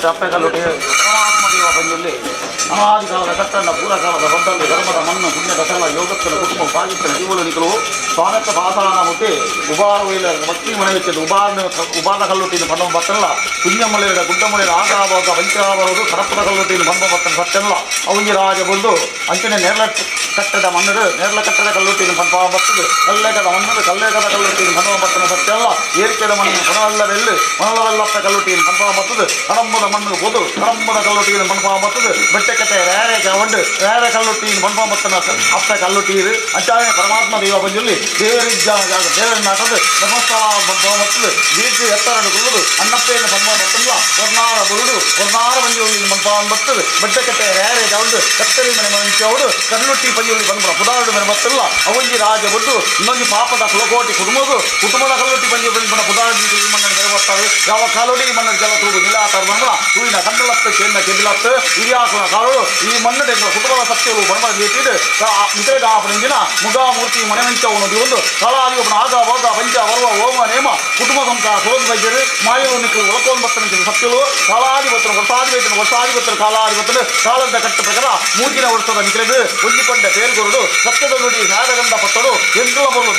ಮತ್ತೆ ಅಪ್ಪೆ ಕಲ್ಲುಟಿ ಪರಮಾತ್ಮದೇವ ಬಂದಲ್ಲಿ ಅನಾದಿ ಕಾಲದ ಕಟ್ಟಣ್ಣ ಪೂರಕಾಲದ ಬದ್ಧಲ್ಲಿ ಧರ್ಮದ ಮಣ್ಣು ಪುಣ್ಯದ ಸಲ ಯೋಗಕ್ಕನ ಕುಟುಂಬ ಪಾಗಿತ್ತನ ಜೀವನಿಕಲು ಸ್ವಾಮಿತ್ವ ಭಾಸಾನ ಮುಟ್ಟಿ ಉಬಾರ ಭಕ್ತಿ ಮನೆವೆಚ್ಚದು ಉಬಾರ ಕಲ್ಲುಟ್ಟಿನ ಬಂದ ಬತ್ತಲ್ಲ ಪುಣ್ಯಮಲೆಯ ಗುಡ್ಡಮಲೆಯ ಆಗಾವಾಗ ವಂಚಾಬರುವುದು ಕಡಪದ ಕಲ್ಲುಟ್ಟಿನ ಬಂದ ಬತ್ತನ ಸತ್ತೆಲ್ಲ ಅವಂಜಿ ರಾಜ ಬಂದು ಅಂಚನೆ ನೇರ್ಲ ಕಟ್ಟದ ಮಣ್ಣರು ನೇರ್ಲ ಕಟ್ಟದ ಕಲ್ಲುಟ್ಟಿನ ಬಂದ ಬರ್ತದೆ ಕಲ್ಲೇಕದ ಮಣ್ಣರು ಕಲ್ಲೇಕದ ಕಲ್ಲುಟ್ಟಿನ ಬಂದ ಬತ್ತನ ಸತ್ತೆಲ್ಲ ಏರಿಕೆದ ಮಣ್ಣು ಮನಲ್ಲವೆಲ್ಲಪ್ಪ ಕಲ್ಲುಟ್ಟಿನ ಬಂದ ಬರ್ತದೆ ಕಡಂಬದ ಮಣ್ಣು ಬದು ಕಡಂಬದ ಕಲ್ಲುಟ್ಟಿನ ಬಂದ ಬರ್ತದೆ ಬೆಟ್ಟಕಟ್ಟೆ ರೇರೆ ಕಲ್ಲುಟ್ಟಿನ ಬಂದ ಬತ್ತನ ಅಪ್ಪ ಕಲ್ಲುಟ್ಟೀರು ಅಂಚಾನೆ ಪರಮಾತ್ಮ ದೇವ ಬಂಜಲ್ಲಿ ದೇವರನ್ನ ಆಟದು ಧರ್ಮಸ್ಥಳ ಬಂದ ಬರ್ತದೆ ವೀರ್ತಿ ಎತ್ತರನ್ನು ಕೊಲ್ಲುದು ಅನ್ನಪ್ಪೆಯನ್ನು ಬಂದ ಬತ್ತಲ್ಲ ಹೊರ್ನಾರ ಬರುಡು ಹೊರ್ನಾರ ಬಂಜಿ ಬಂದ ಬರ್ತದೆ ಬೆಟ್ಟಕಟ್ಟೆ ರೇರೆ ಗೌಂಡು ಕತ್ತರಿ ಮನೆ ಮಂಚೌಡು ಕಲ್ಲುಟ್ಟಿ ಪಂಜಿ ಬಂದ ಪುದಾಡು ಮನೆ ಬತ್ತಲ್ಲ ಅವಂಜಿ ರಾಜ ಬದ್ದು ಇನ್ನೊಂದು ಪಾಪದ ಕುಲಕೋಟಿ ಕುಟುಂಬದ ಕಲ್ಲುಟ್ಟಿ ಪಂಜಿ ಬಂದ ಪುದಾಡಿ ಮಣ್ಣನ್ನು ಬರ್ತವೆ ಯಾವ ಕಾಲೋಡಿ ಮಣ್ಣ ಜಲ ತೂಗು ನಿಲಾತರ ಬಂದ ಹೂವಿನ ಕಂಡಲತ್ತು ಚೆನ್ನ ಕೆದಿಲತ್ತು ಹಿರಿಯಾಕುಲ ಕಾಲು ಈ ಮಣ್ಣು ಕುಟುಂಬದ ಸತ್ಯವು ಬಣ್ಣ ನೀಟಿದ್ದು ಮಿತ್ರಗಾಪನಿಂದಿನ ಮುಗಾಮೂರ್ತಿ ಮನೆವಂಚವನ್ನು ಒಂದು ಕಾಲಾದಿಗೊಬ್ಬನ ಆಗ ಹೋಗ ಪಂಚ ಬರುವ ಹೋಮ ನೇಮ ಕುಟುಂಬ ಸಂಸಾರ ಸೋದು ಬೈದ್ಯರು ಮಾಯವು ನಿಕ್ಕಲು ಒಳಕೊಂಡು ಬರ್ತಾನೆ ಸತ್ಯವು ಕಾಲಾಧಿಪತ್ತರ ವರ್ಷಾಧಿಪತ್ತರ ಕಾಲಾಧಿಪತ್ತರ ಕಾಲದ ಕಟ್ಟ ಪ್ರಕಾರ ಮೂಗಿನ ವರ್ಷದ ನಿಖಿಲದು ಹೊಂದಿಕೊಂಡ ಪೇರುಗೊರಡು ಸತ್ಯದ ನುಡಿ ನಾಡಗಂಧ ಪತ್ತರು ಎಂಟುಲ ಬರಲು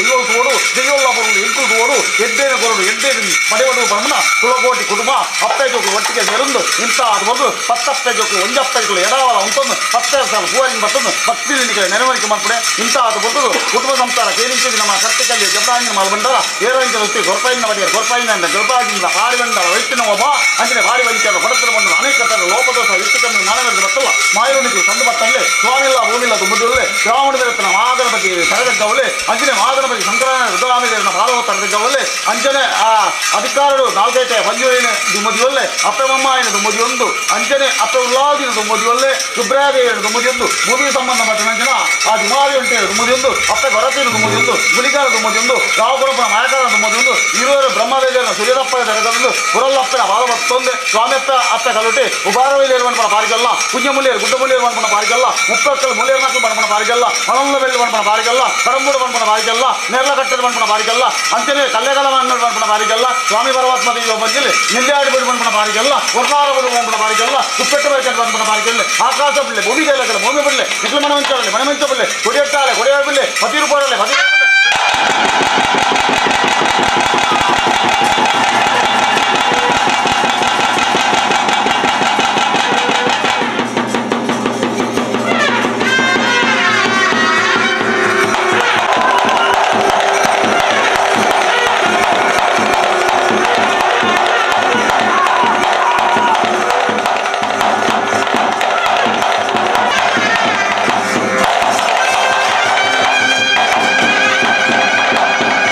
ದೆಯ್ಯೋಲ್ಲ ಬರಲು ಎಂಟು ತೋಡು ಎಡ್ಡೇನು ಕೊರಡು ಎಡ್ಡೇನು ಪಡೆವಡು ಬ್ರಹ್ಮಣ ಕುಲಕೋಟಿ ಕುಟುಂಬ ಅಪ್ಪೆ ಜೋಕು ಒಟ್ಟಿಗೆ ಸೇರುಂದು ಇಂಥ ಅದು ಬಂದು ಪತ್ತಪ್ಪೆ ಜೋಕು ಒಂಜಪ್ಪೆ ಜೋಕು ಎಡವಲ ಉಂಟೊಂದು 10 ಸಾಲ ಹೂವರಿಗೆ ಬರ್ತಂದು ಭಕ್ತಿ ನಿಖಿಲ ನೆರವಣಿಗೆ ಮಾಡ್ಕೊಡೆ ಇಂಥ ಅದು ಬಂದು ಕುಟುಂಬ ಸಂಸಾರ ಕೇಳಿಂಚಿ ನಮ್ಮ ಕರ್ತಿಕಲ್ಲಿ ಜಬ್ರಾಂಜಿನ ಮಲ್ಬಂಡರ ಏರೋಂಚ ವೃತ್ತಿ ಗೊರ್ಪಾಯಿನ ಬಡಿಯ ಗೊರ್ಪಾಯಿನಿಂದ ಜೊಲ್ಪಾಜಿಂದ ಭಾರಿ ಬಂದ ವೈಷ್ಣವ ಒಬ್ಬ ಅಂಚನೆ ಭಾರಿ ವಂಚರ ಹೊಡೆತಲು ಬಂದು ಅನೇಕ ಥರ ಲೋಪದೋಷ ವಿಸ್ತಕನ್ನು ಮಾನವರಿಗೆ ಬರ್ತಲ್ಲ ಮಾಯೋನಿಗೆ ತಂದು ಬರ್ತಲ್ಲೇ ಸ್ವಾಮಿಲ್ಲ ಭೂಮಿಲ್ಲ ತುಂಬುದಿಲ್ಲೇ ಶ್ರಾವಣ ದೇವತನ ಮಾದನ ಬಗ್ಗೆ ತರಗದ್ದವಲ್ಲೇ ಅಂಚನೆ ಮಾದನ ಬಗ್ಗೆ ಸಂಕ್ರಾಂತ ರುದ್ರಾಮಿದೇವನ ಭಾಗವ ತರಗದ್ದವಲ್ಲೇ ಅಂಚನೆ ಆ ಅಧಿಕಾರರು ನಾಲ್ಕೈತೆ ಪಂಜುವಿನ ದುಮ್ಮದಿಯೊಲ್ಲೆ ಅಪ್ಪೆಮಮ್ಮಾಯಿನ ದುಮ್ಮದಿಯೊಂದು ಅಂಚನೆ ಅಪ್ಪೆ ಉಲ್ಲಾದಿನ ದುಮ್ಮದಿಯೊಲ್ಲೆ ಸುಬ್ರಾದೇವಿಯ ದುಮ್ಮದಿಯೊಂದು ಭೂಮಿಗೆ ಸಂಬಂಧಪಟ್ಟ ನಂಚನ ಆ ದುಮಾರಿ ಉಂಟೆ ದುಮ್ಮದಿಯೊಂದು ಅಪ್ಪೆ ಭರತಿನ ದುಮ್ಮದಿಯೊಂದು ಗುಳಿಗಾರ ದುಮ್ಮದಿಯೊಂದು ರಾವಗುರುಪನ ನಾಯಕರ ದುಮ್ಮದಿಯೊಂದು ಇರುವರು ಬ್ರಹ್ಮದೇವನ ಸೂರ್ಯದಪ್ಪನ ತರಗದ್ದು ಕುರಲ್ಲಪ್ಪನ ಭಾಗವತ್ತೊಂದು ಸ್ವಾಮಿಯಪ್ಪ ಅಪ್ಪ ಕಲ್ಲುಟಿ ಉಪಾರವೈಲೇರು ಬಣ್ಣ ಪಾರಿಗಲ್ಲ ಕುಂಜಮುಲಿಯರು ಗುಡ್ಡಮುಲಿಯರು ಬಣ್ಣ ಪಾರಿಗಲ್ಲ ಮುಪ್ಪಕ್ಕಲು ಮುಲಿಯರ್ ಮಕ್ಕಳು ಬಣ್ಣ ಪಾರಿಗಲ್ಲ ಮನಲ್ಲ ಬೆಳ್ಳಿ ಬಣ್ಣ ಪಾರಿಗಲ್ಲ ಕಡಂಬೂಡು ಬಣ್ಣ ಪಾರಿಗಲ್ಲ ನೇರ್ಲ ಕಟ್ಟದ ಬಣ್ಣ ಪಾರಿಗಲ್ಲ ಅಂಚನೆ ಕಲ್ಲೆಗಲ ಮಣ್ಣು ಬಣ್ಣ ಪಾರಿಗಲ್ಲ ಸ್ವಾಮಿ ಪರಮಾತ್ಮ ದೇವ ಬಂದಿಲ್ಲಿ ನಿಲ್ಲಾಡಿ ಬಿಡು ಬಣ್ಣ ಪಾರಿಗಲ್ಲ ಹೊರ್ನಾರ ಬಿಡು ಬಣ್ಣ ಪಾರಿಗಲ್ಲ ಉಪ್ಪೆಟ್ಟು ಬೇಕಂತ ಬಣ್ಣ ಪಾರಿಗಲ್ಲ ಆಕಾಶ ಬಿಡ್ಲೆ ಭೂಮಿ ಕೈಲಕಲ್ಲ ಭೂಮಿ ಬಿಡ್ಲೆ ಇಟ್ಲು ಮನವಂಚ ಬಿಡ್ಲೆ ಕೊಡಿಯಟ್ಟಾಳೆ ಕೊಡಿಯ ಬಿಡ್ಲೆ 10 ರೂಪಾಯಿ 10 Thank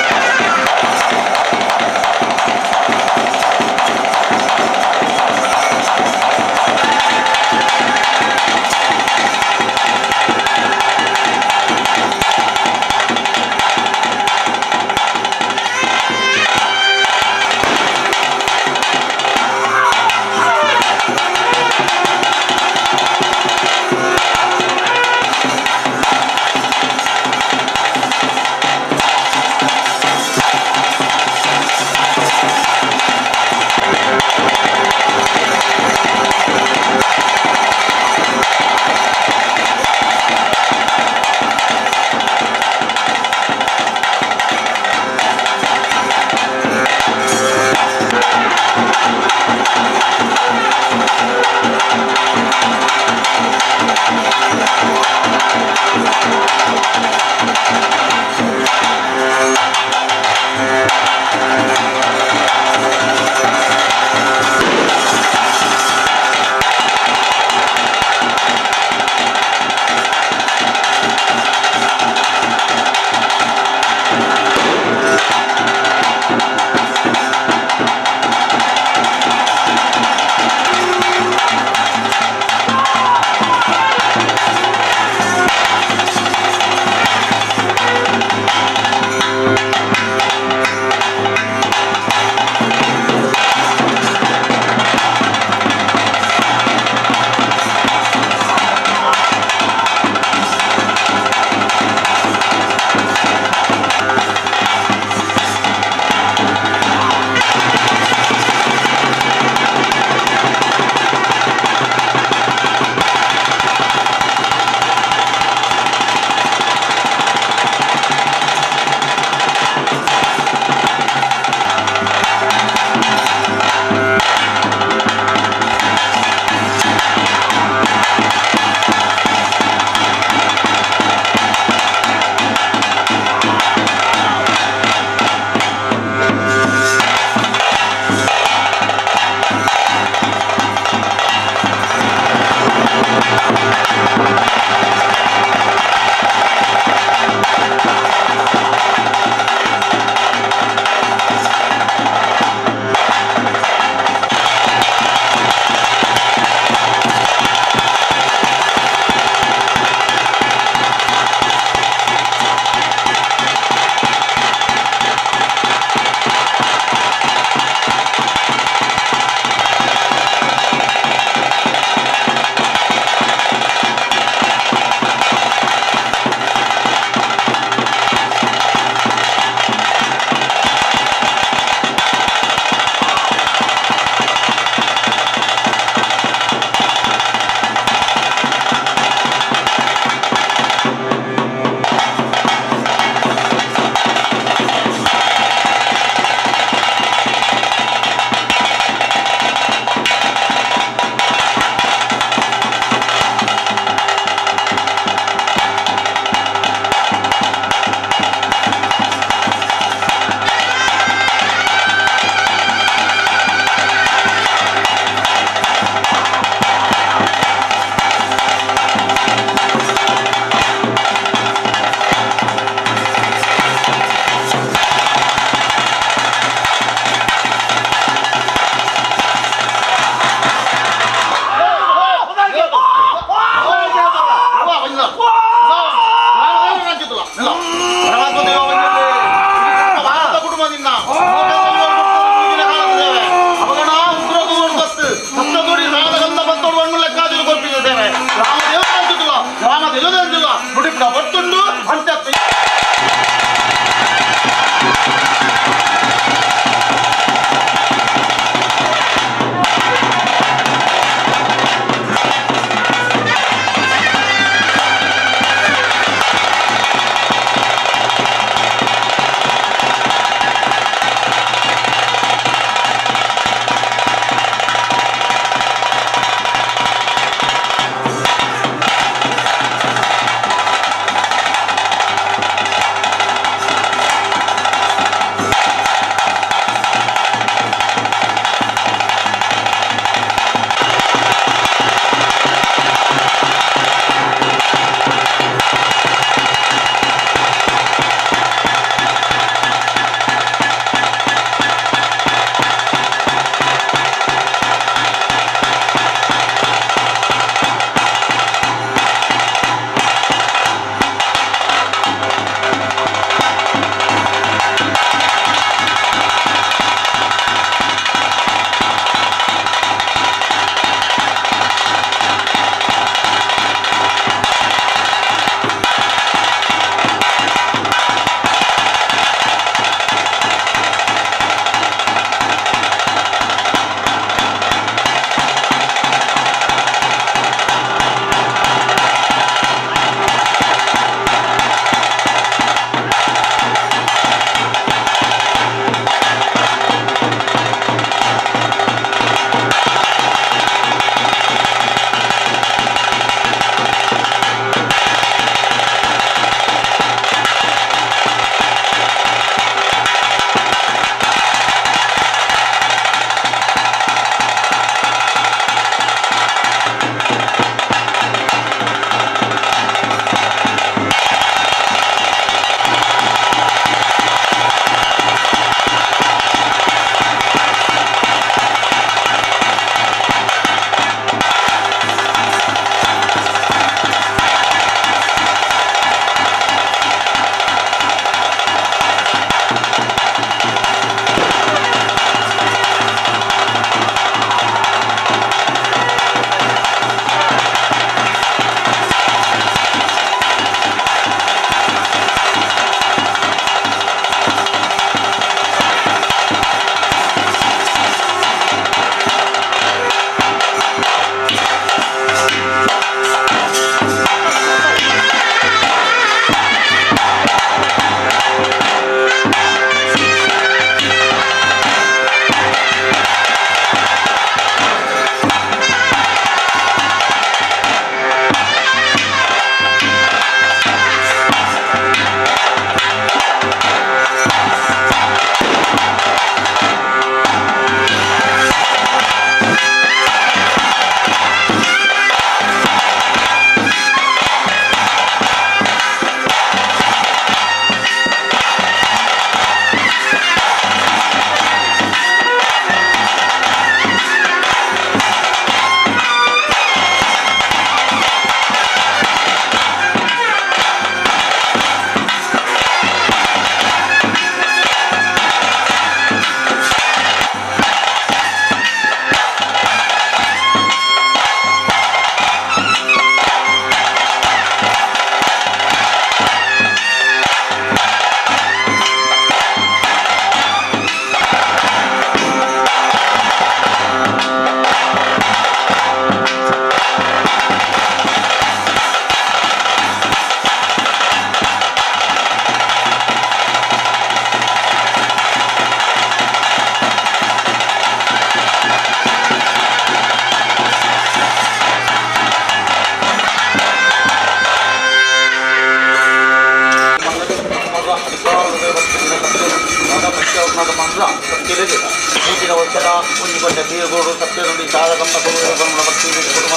ಹೊಂದಿಕೊಂಡ ತೀರ್ಗೋಡು ಸತ್ಯ ನುಡಿ ಸಾಧಕಂಬ ಕುರುಡ ಭಕ್ತಿ ಕುಟುಂಬ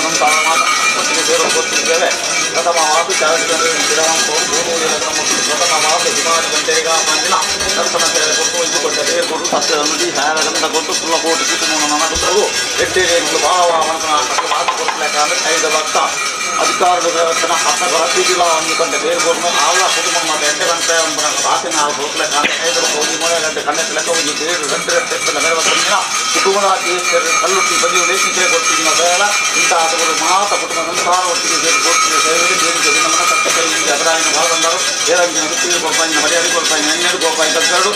ಮಾತ ಒಟ್ಟಿಗೆ ಸೇರೋ ಗೊತ್ತಿದ್ದೇವೆ ಪ್ರಥಮವಾದ ಪ್ರಥಮವಾದ ಹಿಮಾನಿ ಗಂಟೆಗ ಮಂದಿನ ದರ್ಶನ ಕೊಟ್ಟು ಹೊಂದಿಕೊಂಡ ತೀರ್ಗೋಡು ಸತ್ಯ ನುಡಿ ಸಾಧಕಂಬ ಕೊಟ್ಟು ಸುಳ್ಳಕೋಟಿ ಕುಟುಂಬ ನನಗುತ್ತವು ಎಟ್ಟೇರಿಗಳು ಭಾವ ಮಾತು ಕೊಡ್ಲೇಕಾದ್ರೆ ಐದು ಭಕ್ತ ಅಧಿಕಾರದ ವ್ಯವಸ್ಥೆನ ಹತ್ತ ಜಿಲ್ಲಾ ಹೊಂದಿಕೊಂಡ ಬೇರ್ಗೋರ್ನು ಆಳ ಕುಟುಂಬ ಮತ್ತು 8 ಗಂಟೆ ರಾತ್ರಿ ನಾವು ಹೋಗ್ಲೇಕಾದ್ರೆ 5 ಗಂಟೆ ಕಣ್ಣೆತ್ತ ಲೆಕ್ಕ ಹೋಗಿ ಬೇರು ಗಂಟೆ ನೆರವೇರ್ತಿನ ಕುಟುಂಬದ ಕಲ್ಲುಟ್ಟಿ ಬದಿಯು ಲೇಖಿಕೆ ಕೊಡ್ತಿದ್ದ ಬೇಡ ಇಂಥ ಆಟಗಳು ಮಾತ ಕುಟುಂಬ ಸಂಸಾರ ಒಟ್ಟಿಗೆ ಸೇರಿ ಕೊಡ್ತಿದ್ದ ಸೇವೆ ಬೇರೆ ನಮ್ಮ ಕಷ್ಟ ಕೈ ಅಭಿರಾಯಿನ ಭಾಗಂದರು ಏಳಂಜಿನ ಗುತ್ತಿಗೆ ಕೊಡ್ಪಾಯಿನ ಮರ್ಯಾದೆ ಕೊಡ್ಪಾಯಿನ ಎಣ್ಣೆಡು ಕೊಡ್ಪಾಯಿ ಕಟ್ಟರು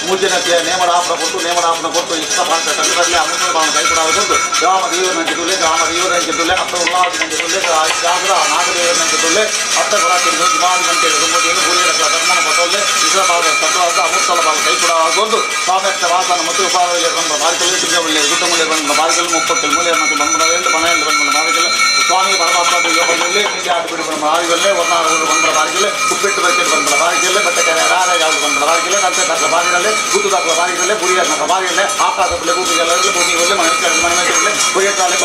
ಮೂಜನತೆಯ ನೇಮಡಾಪನ ಕೊಟ್ಟು ಇಷ್ಟ ಭಾಷೆ ಕಟ್ಟಡದಲ್ಲಿ ಅಮೃತ ಭಾವನ ಕೈಕೊಡಾಗುವುದು ಗ್ರಾಮ ದೇವರಂಚಿದುಲೆ ಅತ್ತ ಉಲ್ಲಾಸಿನಂಚಿದುಲೆ ಜಾಗ್ರ ನಾಗದೇವರಂಚಿದುಲೆ ಅತ್ತ ಕೊಡಾತಿದ್ದು ದಿಮಾದಿ ಗಂಟೆ ರುಮುದಿಯನ್ನು ಗುರಿಯರ ಧರ್ಮನ ಬದಲೇ ಇತರ ಭಾಗದ ತತ್ವಾದ ಅಮೃತಲ ಭಾಗ ಕೈಕೊಡಾಗುವುದು ಸ್ವಾಮ್ಯಕ್ಷ ವಾಸನ ಮತ್ತು ಉಪಾರದಲ್ಲಿ ಬಂದ ಬಾರಿಕಲ್ಲಿ ತಿಂಗಳ ಋತುಮೂಲ್ಯ ಬಂದ ಬಾರಿಕಲ್ಲಿ 30 ಮೂಲ್ಯ ಮತ್ತು ಬಂಧನದಲ್ಲಿ ಮನೆಯಲ್ಲಿ ಬಂದ ಬಾರಿಕಲ್ಲಿ ಸ್ವಾಮಿ ಪರಮಾತ್ಮ ಯೋಗದಲ್ಲಿ ನಿಂಗೆ ಆಟ ಬಿಡಿ ಬಂದ ಬಾರಿಕಲ್ಲೇ ವರ್ಣಾಗಳು ಬಂದ ಬಾರಿಕಲ್ಲೇ ಉಪ್ಪಿಟ್ಟು ಬಕೆಟ್ ಬಂದ ಬಾರಿಕಲ್ಲೇ ಬಟ್ಟೆ ರಾರ ಯಾವುದು ಬಂದ ಬಾರಿಕಲ್ಲೇ ಕಂತೆ ತಕ್ಕ ಬಾರಿಕಲ್ಲೇ ಗುದ್ದು ತಕ್ಕ ಬಾರಿಕಲ್ಲೇ ಗುರಿಯರ ಬಾರಿಕಲ್ಲೇ ಆಕಾಶದಲ್ಲಿ ಭೂಮಿಗೆಲ್ಲರಲ್ಲಿ ಭೂಮಿಯಲ್ಲಿ ಮನೆ ಮೇಲೆ ಗುರಿಯತ್ತಾಲೆ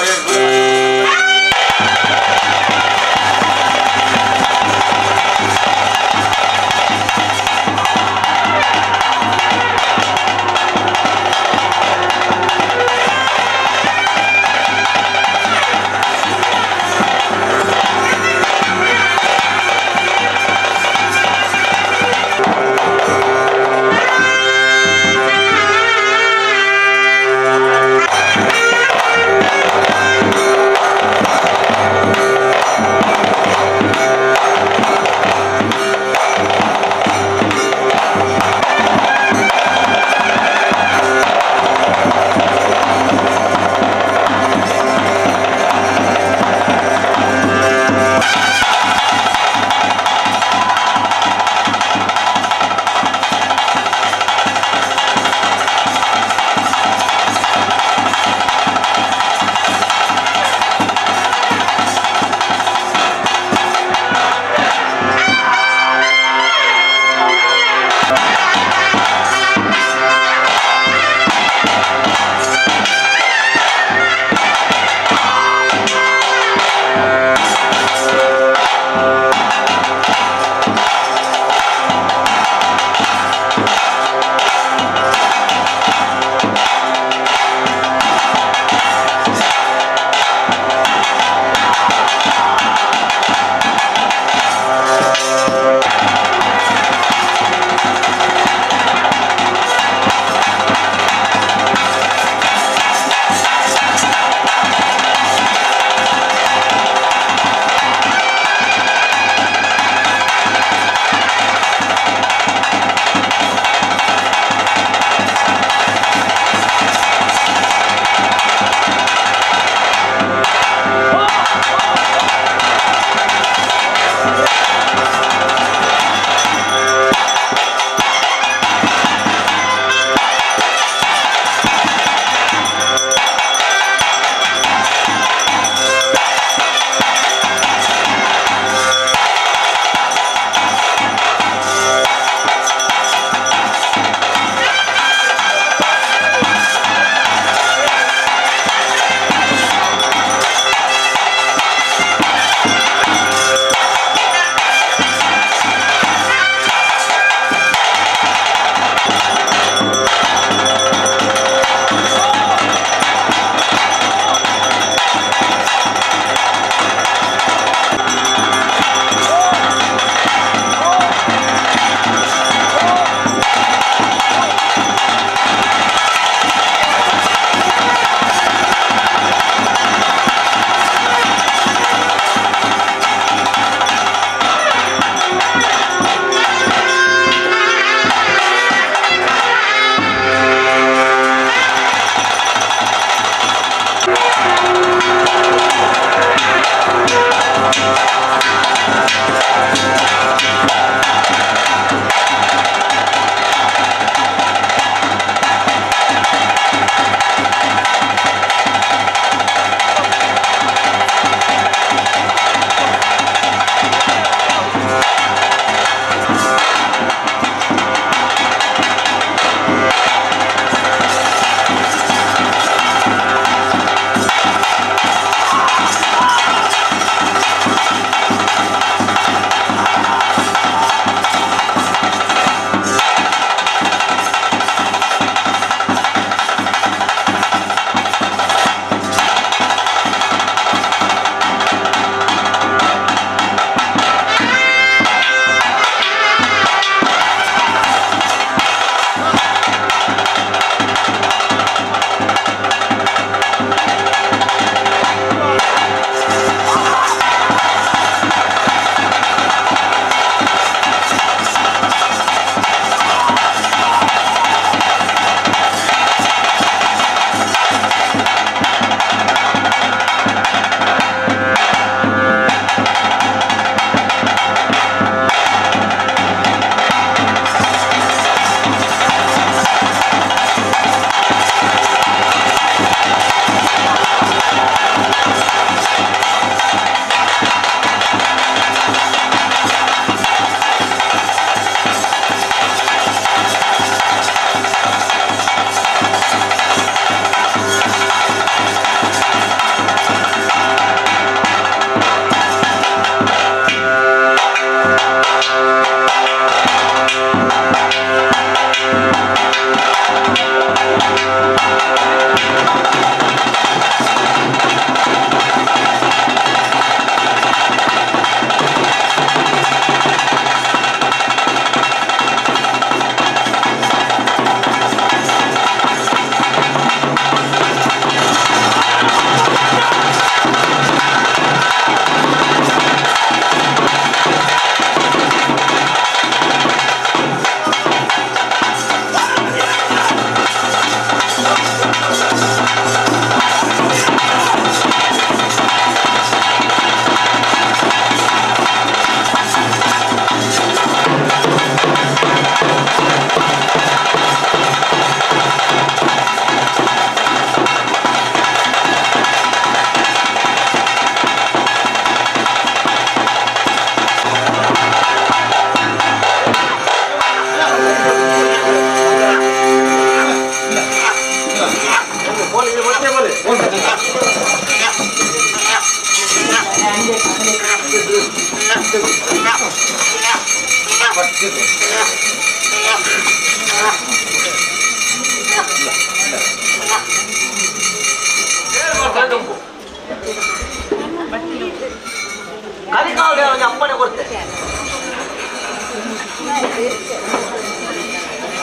ಕಲಿಕಾಲ ಅಪ್ಪನೆ ಕೊಡ್ತೆ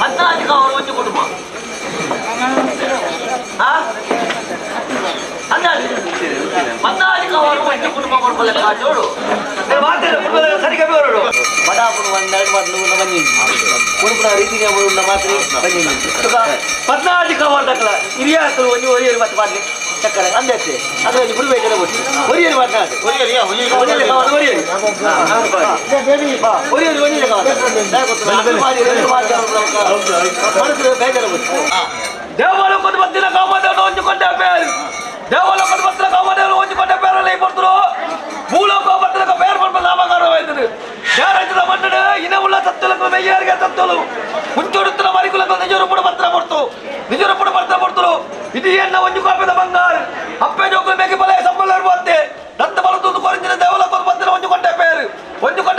ಅನ್ನಾಜಿಕ ಅವರು ಒಂದು ಕುಟುಂಬ ಅನ್ನಾಜಿಕ ಅವರು ಒಂದು ಕುಟುಂಬ ಕೊಡ್ಕೊಳ್ಳಿ ಜೋಡು ಸರಿಗೆ ಬೇರೋಡು ಬಡಾಪುಡು ಒಂದೆರಡು ಮೊದಲು ಬನ್ನಿ ಕುಡುಪುರ ರೀತಿಯ ಮಾತ್ರ ಬನ್ನಿ ಪದ್ನಾಜಿಕ ಅವರ್ದಕ್ಕಲ ಹಿರಿಯ ಒಂದು ಒರಿಯರು ಮತ್ತೆ ಮಾಡಲಿ ಚಕ್ಕರ ಅಂದೈತೆ ಅದು ಬಿಡ್ಬೇಕಲ್ಲ ಗೊತ್ತು ಒರಿಯರು ಮಾತನಾಡಿ ದೇವಾಲಯಕ್ಕೆ ಬಂದಿನ ಕಾಮಧೇನು ಹೊಂಚಿಕೊಂಡ ಬೇರು ದೇವಾಲಯಕ್ಕೆ ಬಂದಿನ ಕಾಮಧೇನು ಹೊಂಚಿಕೊಂಡ ಬೇರಲ್ಲಿ ಬರ್ತರು ಭೂಲೋಕ ಬಂದಿನ ಬೇರು ಬಂದ ನಾಮಕಾರವಾಯ್ತದೆ ಯಾರಾಯ್ತದ ಮಣ್ಣು ಇನವುಳ್ಳ ತತ್ತಲಕ್ಕೆ ಮೇಯರಿಗೆ ತತ್ತಲು ಮುಂಚೂಡುತ್ತಿನ ಮರಿಕುಲಕ್ಕೆ ನಿಜರೂಪಡ ಪತ್ರ ಕೊಡ್ತು ನಿಜರೂಪಡ ಪತ್ರ ಕೊಡ್ತರು ಇದು ಎನ್ನ ಒಂದು ಕಾಪದ ಬಂಗಾರ ಅಪ್ಪೆ ಜೋಕು ಮೇಗೆ ಬಲ ಸಂಬಳ ಇರುವಂತೆ ದಂತ ಬಲತೊಂದು ಕೊರಂಜಿನ ದೇವಾಲಯಕ್ಕೆ ಬಂದಿನ ಹೊಂಚಿಕೊಂಡ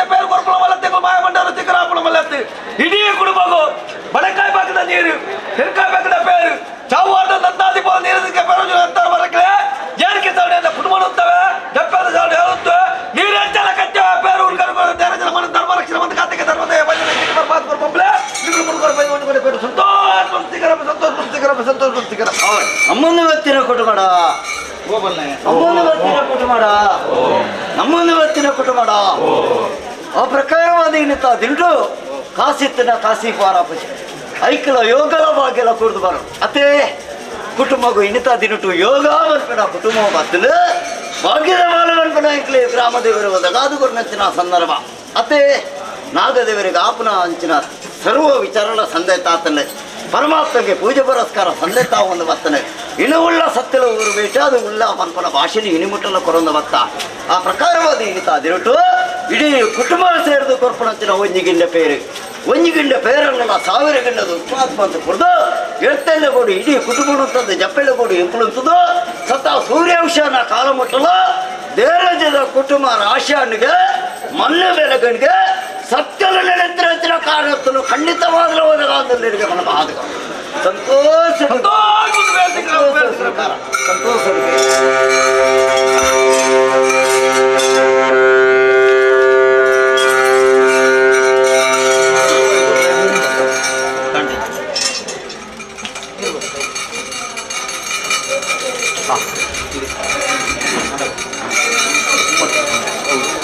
ಬೇರು ಕೊರ್ಪುಳ ಮಲತ್ತೆಗಳು ಮಾಯ ಮಂಡರು ಚಿಕ್ಕರಾಪುಳ ಮಲತ್ತೆ ಇಡೀ ಕುಟುಂಬಗೂ ಬಳೆಕಾಯಿ ಬಾಕಿದ ನೀರು ತೆರಕಾಯಿ ಬಾಕಿದ ಬೇರು ಚಾವಾರ್ದ ದತ್ತಾದಿಪ ನೀರಿನ ಬೇರು ಅಂತರ ಬರಕ್ಕೆ ಏರಿಕೆ ಸಾವಣಿಯಿಂದ ಕುಟುಂಬ ಹೋಗ್ತವೆ ದಪ್ಪದ ಸಾವಣಿ ಹೇಳುತ್ತೆ ನೀರೆಂಚಲ ಕಚ್ಚ ಬೇರು ಹುಡುಗರು ಜನ ಮನ ಧರ್ಮ ರಕ್ಷಣೆ ಮತ್ತು ಖಾತೆಗೆ ಧರ್ಮದ ನಮ್ಮನ್ನು ಗೊತ್ತಿನ ಕುಟುಂಬ ನಮ್ಮನ್ನು ಗೊತ್ತಿನ ಕುಟುಂಬ ಆ ಪ್ರಕಾರವಾದ ಇನ್ನಿತ ದಿಂಡು ಕಾಸಿತ್ತಿನ ಕಾಸಿ ಪಾರಾಪಜ ಐಕಲ ಯೋಗಲ ಭಾಗ್ಯಲ ಕುಡಿದು ಬರೋ ಅತೇ ಕುಟುಂಬಗೂ ಇನ್ನಿತ ದಿನಟು ಯೋಗ ಮನ್ಪನ ಕುಟುಂಬ ಬತ್ತಲು ಭಾಗ್ಯದ ಮಾಲ ಮನ್ಪನ ಐಕ್ಲೆ ಗ್ರಾಮದೇವರು ಒದಗಾದು ಗುರುನಂಚಿನ ಸಂದರ್ಭ ಅತೇ ನಾಗದೇವರಿಗೆ ಆಪನ ಅಂಚಿನ ಸರ್ವ ವಿಚಾರಗಳ ಸಂದೆ ತಾತನೆ ಪರಮಾತ್ಮಗೆ ಪೂಜೆ ಪುರಸ್ಕಾರ ಸಂದೆ ತಾವೊಂದು ಬತ್ತನೆ ಇಣುವುಳ್ಳ ಸತ್ಯಲ ಊರು ಬೇಟಾದ ಉಳ್ಳ ಮನ್ಪನ ಭಾಷೆಲಿ ಇಣಿಮುಟ್ಟಲ ಕೊರೊಂದು ಬತ್ತ ಆ ಪ್ರಕಾರವಾದ ಇನ್ನಿತ ದಿನಟು ಇಡೀ ಕುಟುಂಬ ಸೇರಿದು ಕೊರ್ಪಣಂಚಿನ ಒಂಜಿಗಿಂಡ ಪೇರಲ್ಲ ಸಾವಿರ ಗಿಂಡದು ಉತ್ಪಾದಕ ಅಂತ ಕೊಡ್ದು ಎಳ್ತೆಲ್ಲ ಕೊಡಿ ಇಡೀ ಕುಟುಂಬ ಅಂತಂದು ಜಪ್ಪೆಲ್ಲ ಕೊಡಿ ಎಂಪುಳಂತದು ಸತ್ತ ಸೂರ್ಯಾಂಶನ ಕಾಲ ಮುಟ್ಟಲ ದೇರಜದ ಕುಟುಂಬ ರಾಶಿಯನ್ನಿಗೆ ಮಣ್ಣು ಬೆಳಗಣಿಗೆ ಸತ್ಯಲ ನೆಲೆತ್ತಿನ ಕಾರಣತ್ತಲು ಖಂಡಿತವಾಗಲೂ ಹೋದಗಾದಲ್ಲಿ ಮನ ಬಾಧಕ ಸಂತೋಷ ಸಂತೋಷ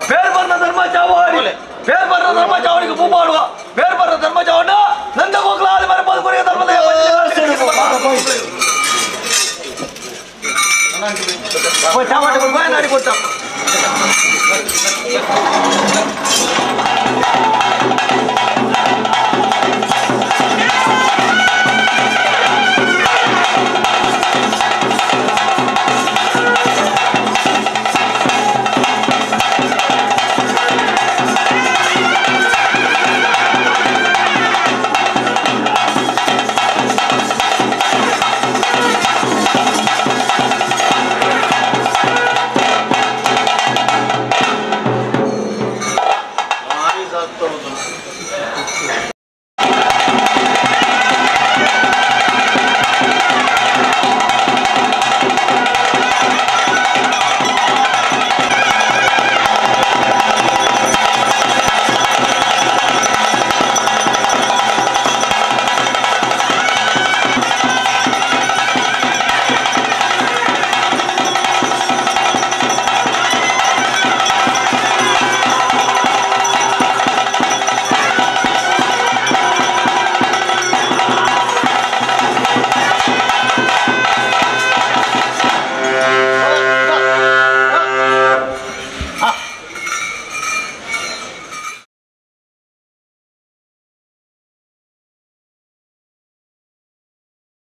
ಬೇರೆ ಬಂದ ಧರ್ಮ ಚಾವಾಡಿ ಬೇರೆ ಬಂದ ಧರ್ಮ ಚಾವಡಿಗೆ ಭೂ ಮಾಡುವ ಬೇರೆ ಬಂದ ಧರ್ಮ ಚಾವಣ್ಣ ನಂದ ಹೋಗ್ಲಾದ ಮರ ಬದುಕುರಿಯ ಧರ್ಮದ ಚಾವಾಡಿ ಕೊಟ್ಟ